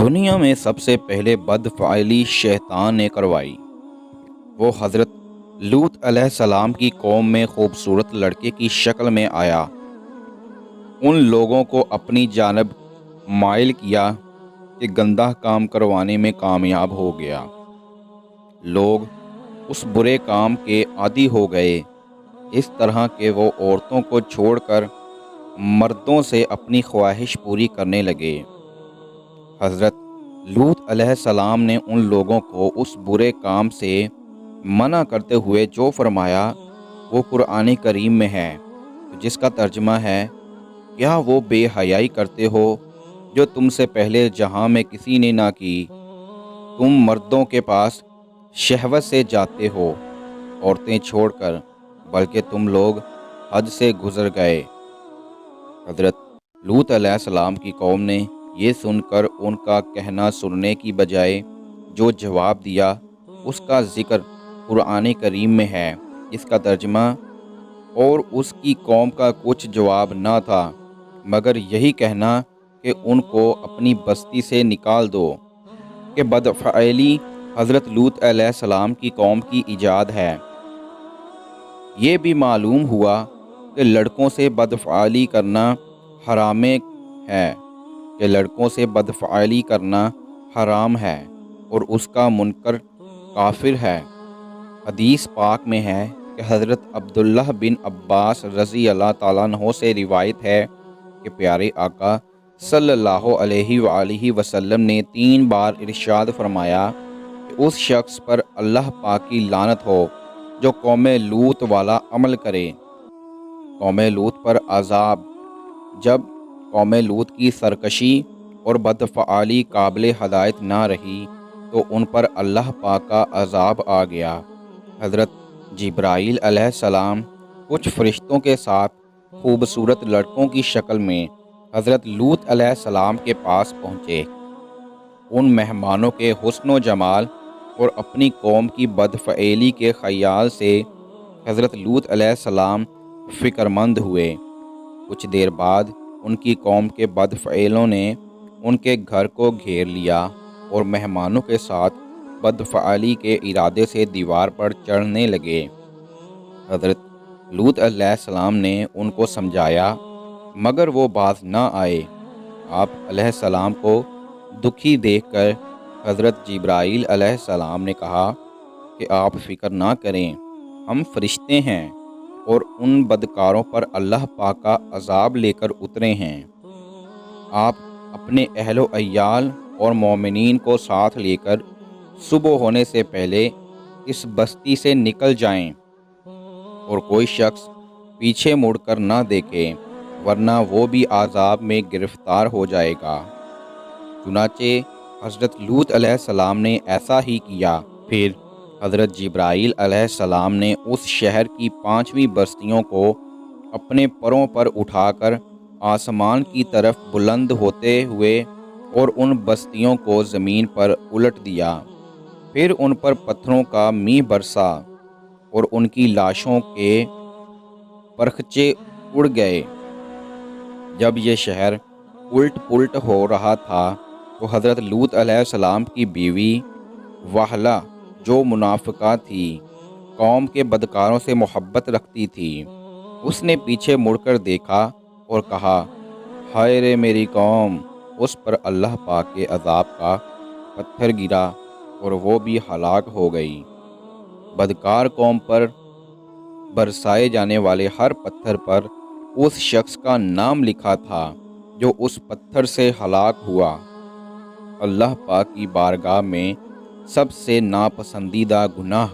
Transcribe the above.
دنیا میں سب سے پہلے بد فعلی شیطان نے کروائی۔ وہ حضرت لوط علیہ السلام کی قوم میں خوبصورت لڑکے کی شکل میں آیا، ان لوگوں کو اپنی جانب مائل کیا کہ گندہ کام کروانے میں کامیاب ہو گیا۔ لوگ اس برے کام کے عادی ہو گئے، اس طرح کہ وہ عورتوں کو چھوڑ کر مردوں سے اپنی خواہش پوری کرنے لگے۔ حضرت لوط علیہ السلام نے ان لوگوں کو اس برے کام سے منع کرتے ہوئے جو فرمایا وہ قرآن کریم میں ہے، جس کا ترجمہ ہے: کیا وہ بے حیائی کرتے ہو جو تم سے پہلے جہاں میں کسی نے نہ کی؟ تم مردوں کے پاس شہوت سے جاتے ہو عورتیں چھوڑ کر، بلکہ تم لوگ حد سے گزر گئے۔ حضرت لوط علیہ السلام کی قوم نے یہ سن کر ان کا کہنا سننے کی بجائے جو جواب دیا اس کا ذکر قرآن کریم میں ہے، اس کا ترجمہ: اور اس کی قوم کا کچھ جواب نہ تھا مگر یہی کہنا کہ ان کو اپنی بستی سے نکال دو، کہ بد فعلی حضرت لوط علیہ السلام کی قوم کی ایجاد ہے۔ یہ بھی معلوم ہوا کہ لڑکوں سے بدفعلی کرنا حرام ہے حرام ہے اور اس کا منکر کافر ہے۔ حدیث پاک میں ہے کہ حضرت عبداللہ بن عباس رضی اللہ تعالیٰ عنہ سے روایت ہے کہ پیارے آقا صلی اللہ علیہ وآلہ وسلم نے 3 بار ارشاد فرمایا کہ اس شخص پر اللہ پاک کی لعنت ہو جو قوم لوط والا عمل کرے۔ قوم لوط پر عذاب۔ جب قوم لوط کی سرکشی اور بدفعلی قابل ہدایت نہ رہی تو ان پر اللہ پاک کا عذاب آ گیا۔ حضرت جبرائیل علیہ السلام کچھ فرشتوں کے ساتھ خوبصورت لڑکوں کی شکل میں حضرت لوط علیہ السلام کے پاس پہنچے۔ ان مہمانوں کے حسن و جمال اور اپنی قوم کی بدفعلی کے خیال سے حضرت لوط علیہ السلام فکر مند ہوئے۔ کچھ دیر بعد ان کی قوم کے بدفعلوں نے ان کے گھر کو گھیر لیا اور مہمانوں کے ساتھ بدفعلی کے ارادے سے دیوار پر چڑھنے لگے۔ حضرت لوط علیہ السلام نے ان کو سمجھایا مگر وہ باز نہ آئے۔ آپ علیہ السلام کو دکھی دیکھ کر حضرت جبرائیل علیہ السلام نے کہا کہ آپ فکر نہ کریں، ہم فرشتے ہیں اور ان بدکاروں پر اللہ پاک کا عذاب لے کر اترے ہیں۔ آپ اپنے اہل و عیال اور مومنین کو ساتھ لے کر صبح ہونے سے پہلے اس بستی سے نکل جائیں اور کوئی شخص پیچھے مڑ کر نہ دیکھے، ورنہ وہ بھی عذاب میں گرفتار ہو جائے گا۔ چنانچہ حضرت لوط علیہ السلام نے ایسا ہی کیا۔ پھر حضرت جبرائیل علیہ السلام نے اس شہر کی 5 بستیوں کو اپنے پروں پر اٹھا کر آسمان کی طرف بلند ہوتے ہوئے اور ان بستیوں کو زمین پر الٹ دیا۔ پھر ان پر پتھروں کا مینہ برسا اور ان کی لاشوں کے پرخچے اڑ گئے۔ جب یہ شہر الٹ پلٹ ہو رہا تھا تو حضرت لوط علیہ السلام کی بیوی وہلہ جو منافقہ تھی، قوم کے بدکاروں سے محبت رکھتی تھی، اس نے پیچھے مڑ کر دیکھا اور کہا: ہائے رے میری قوم! اس پر اللہ پاک کے عذاب کا پتھر گرا اور وہ بھی ہلاک ہو گئی۔ بدکار قوم پر برسائے جانے والے ہر پتھر پر اس شخص کا نام لکھا تھا جو اس پتھر سے ہلاک ہوا۔ اللہ پاک کی بارگاہ میں سب سے ناپسندیدہ گناہ